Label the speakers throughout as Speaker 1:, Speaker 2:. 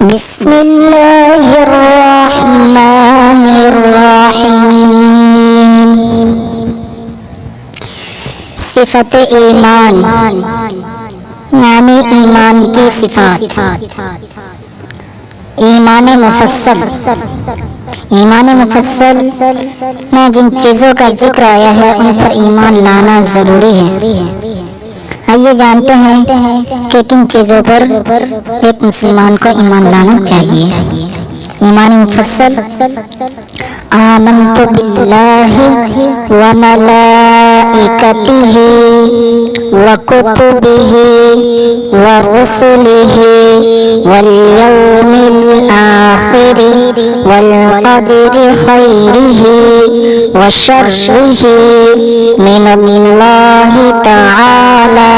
Speaker 1: بسم اللہ الرحمن الرحیم۔ صفت ایمان یعنی ایمان کی صفات۔ ایمان مفصل میں جن چیزوں کا ذکر آیا ہے ان پر ایمان لانا ضروری ہے۔ آئیے جانتے ہیں کہ کن چیزوں پر ایک مسلمان کو ایمان لانا چاہیے۔ ایمان مفصل: آمنت باللہ وملائکتہ وکتبہ ورسلہ والیوم الآخر والقدر خیرہ وشرہ من اللہ تعالی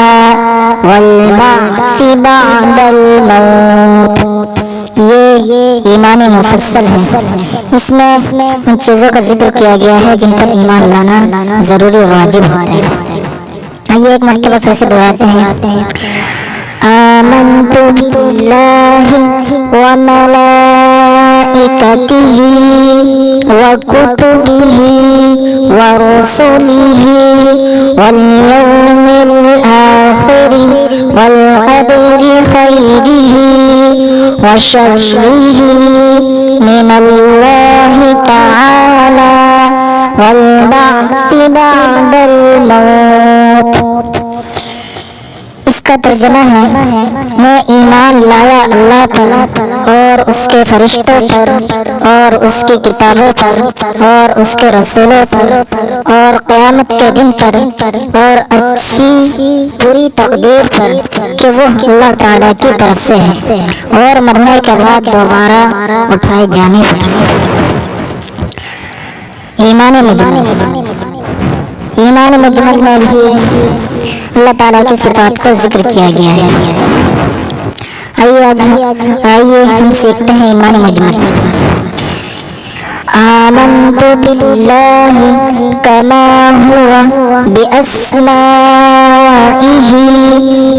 Speaker 1: والبعث بعد الموت۔ یہ ایمان مفصل ہے۔ اس میں ان چیزوں کا ذکر کیا گیا ہے جن پر ایمان لانا ضروری و واجب ہوتا ہے۔ آئیے ایک مرتبہ پھر سے دہراتے ہیں۔ آمنت باللہ وملائکتہ وکتبہ ورسلہ والیوم الآخر والقدر خیرہ وشرہ من اللہ تعالی والبعث بعد الموت۔ اس کا ترجمہ ہے: میں ایمان لایا اللہ پر اور اس کے فرشتوں پر اور اس کی کتابوں پر اور اس کے رسولوں پر اور قیامت کے دن پر اور اچھی پوری تقدیر پر کہ وہ اللہ تعالیٰ کی طرف سے ہے اور مرنے کے بعد دوبارہ اٹھائے جانے پر۔ ایمان مجمل میں بھی اللہ تعالیٰ کی صفات کا ذکر کیا گیا ہے۔ آئیے ہم سیکھتے ہیں ایمان مجمل۔ آمنت باللہ کما ہوا باسمائہ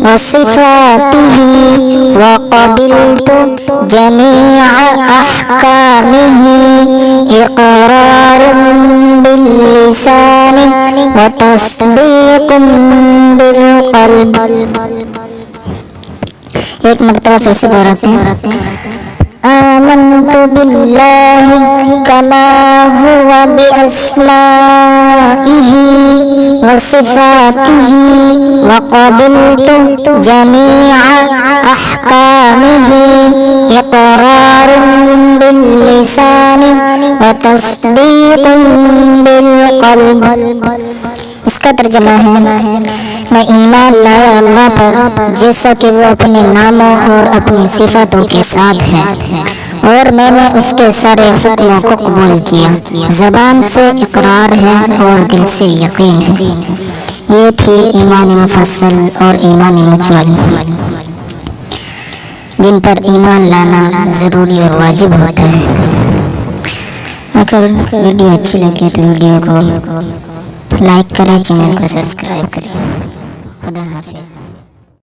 Speaker 1: وصفاتہ وقبلت جمیع احکامہ اقرار باللسان وتصدیق بالقلب۔ ایک مرتبہ پھر سے دہراتے ہیں۔ آمنت باللہ کما ہوا باسمائہ وصفاتہ وقبلت جمیع احکامہ اقرار باللسان وتصدیق بالقلب۔ اس کا ترجمہ ہے: میں ایمان لایا اللہ پر جیسا کہ وہ اپنے ناموں اور اپنی صفاتوں کے ساتھ ہے، اور میں نے اس کے سارے حکموں کو قبول کیا۔ زبان سے اقرار ہے اور دل سے یقین ہے۔ یہ تھی ایمان مفصل اور ایمان مجمل جن پر ایمان لانا ضروری اور واجب ہوتا ہے۔ اگر ویڈیو اچھی لگے تو ویڈیو کو لائک کریں، چینل کو سبسکرائب کریں۔ خدا حافظ۔